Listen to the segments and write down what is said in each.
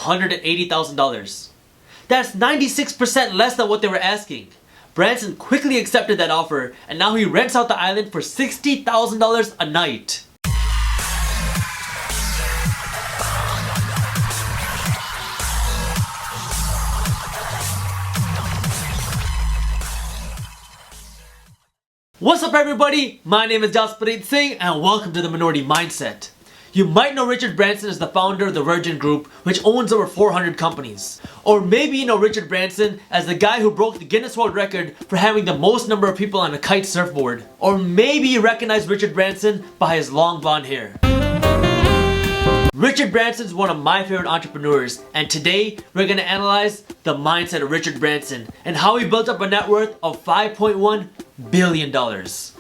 $180,000. That's 96% less than what they were asking. Branson quickly accepted that offer, and now he rents out the island for $60,000 a night. What's up everybody? My name is Jaspreet Singh and welcome to the Minority Mindset. You might know Richard Branson as the founder of the Virgin Group, which owns over 400 companies. Or maybe you know Richard Branson as the guy who broke the Guinness World Record for having the most number of people on a kite surfboard. Or maybe you recognize Richard Branson by his long blonde hair. Richard Branson is one of my favorite entrepreneurs, and today we're going to analyze the mindset of Richard Branson and how he built up a net worth of $5.1 billion.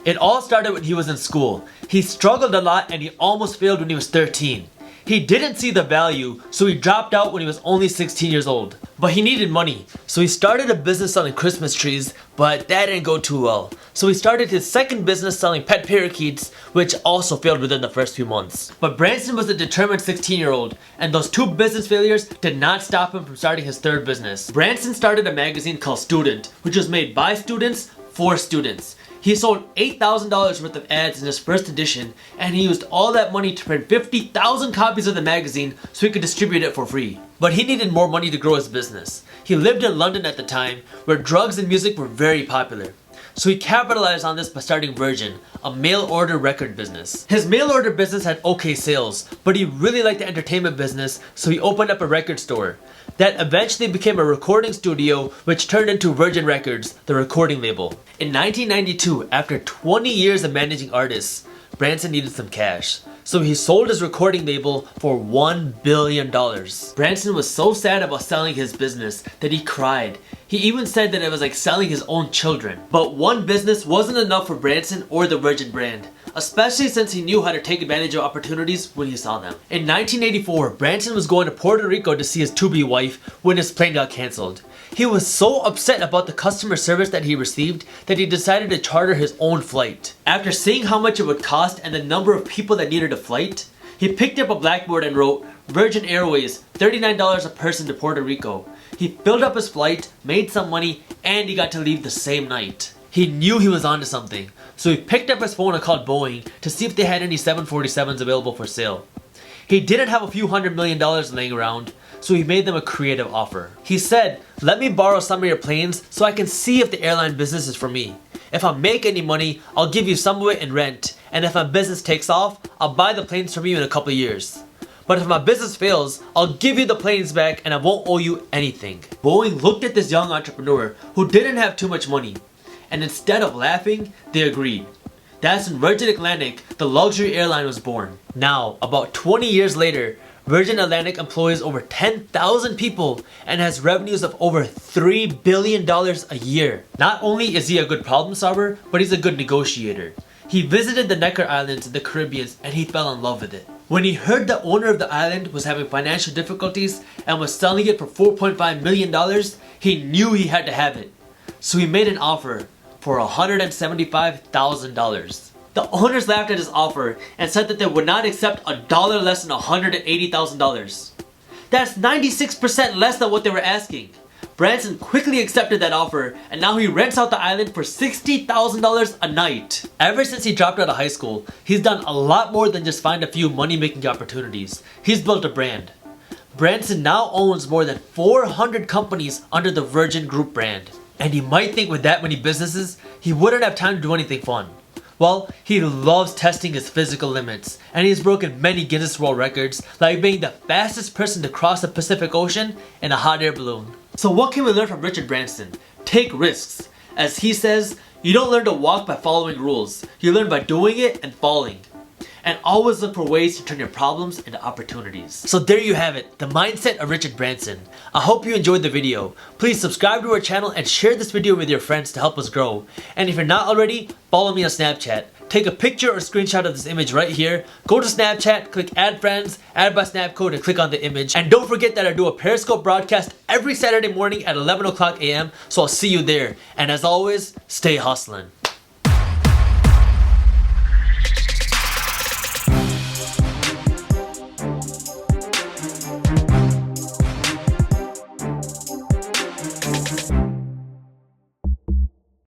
It all started when he was in school. He struggled a lot and he almost failed when he was 13. He didn't see the value, so he dropped out when he was only 16 years old. But he needed money, so he started a business selling Christmas trees, but that didn't go too well. So he started his second business selling pet parakeets, which also failed within the first few months. But Branson was a determined 16-year-old, and those two business failures did not stop him from starting his third business. Branson started a magazine called Student, which was made by students for students. He sold $8,000 worth of ads in his first edition, and he used all that money to print 50,000 copies of the magazine so he could distribute it for free. But he needed more money to grow his business. He lived in London at the time, where drugs and music were very popular. So he capitalized on this by starting Virgin, a mail order record business. His mail order business had okay sales, but he really liked the entertainment business, so he opened up a record store. That eventually became a recording studio, which turned into Virgin Records, the recording label. In 1992, after 20 years of managing artists, Branson needed some cash. So he sold his recording label for $1 billion. Branson was so sad about selling his business that he cried. He even said that it was like selling his own children. But one business wasn't enough for Branson or the Virgin brand, especially since he knew how to take advantage of opportunities when he saw them. In 1984, Branson was going to Puerto Rico to see his to-be wife when his plane got cancelled. He was so upset about the customer service that he received that he decided to charter his own flight. After seeing how much it would cost and the number of people that needed a flight, he picked up a blackboard and wrote Virgin Airways, $39 a person to Puerto Rico. He filled up his flight, made some money, and he got to leave the same night. He knew he was onto something, so he picked up his phone and called Boeing to see if they had any 747s available for sale. He didn't have a few $100 million laying around, so he made them a creative offer. He said, "Let me borrow some of your planes so I can see if the airline business is for me. If I make any money, I'll give you some of it in rent, and if my business takes off, I'll buy the planes from you in a couple years. But if my business fails, I'll give you the planes back and I won't owe you anything." Boeing looked at this young entrepreneur who didn't have too much money, and instead of laughing, they agreed. That's when Virgin Atlantic, the luxury airline, was born. Now, about 20 years later, Virgin Atlantic employs over 10,000 people and has revenues of over $3 billion a year. Not only is he a good problem solver, but he's a good negotiator. He visited the Necker Islands in the Caribbean and he fell in love with it. When he heard the owner of the island was having financial difficulties and was selling it for $4.5 million, he knew he had to have it. So he made an offer for $175,000. The owners laughed at his offer and said that they would not accept a dollar less than $180,000. That's 96% less than what they were asking. Branson quickly accepted that offer, and now he rents out the island for $60,000 a night. Ever since he dropped out of high school, he's done a lot more than just find a few money-making opportunities. He's built a brand. Branson now owns more than 400 companies under the Virgin Group brand. And you might think with that many businesses, he wouldn't have time to do anything fun. Well, he loves testing his physical limits, and he's broken many Guinness World Records, like being the fastest person to cross the Pacific Ocean in a hot air balloon. So what can we learn from Richard Branson? Take risks. As he says, you don't learn to walk by following rules, you learn by doing it and falling. And always look for ways to turn your problems into opportunities. So there you have it, the mindset of Richard Branson. I hope you enjoyed the video. Please subscribe to our channel and share this video with your friends to help us grow. And if you're not already, follow me on Snapchat. Take a picture or screenshot of this image right here. Go to Snapchat, click add friends, add by snap code, and click on the image. And don't forget that I do a Periscope broadcast every Saturday morning at 11 o'clock a.m. So I'll see you there. And as always, stay hustling.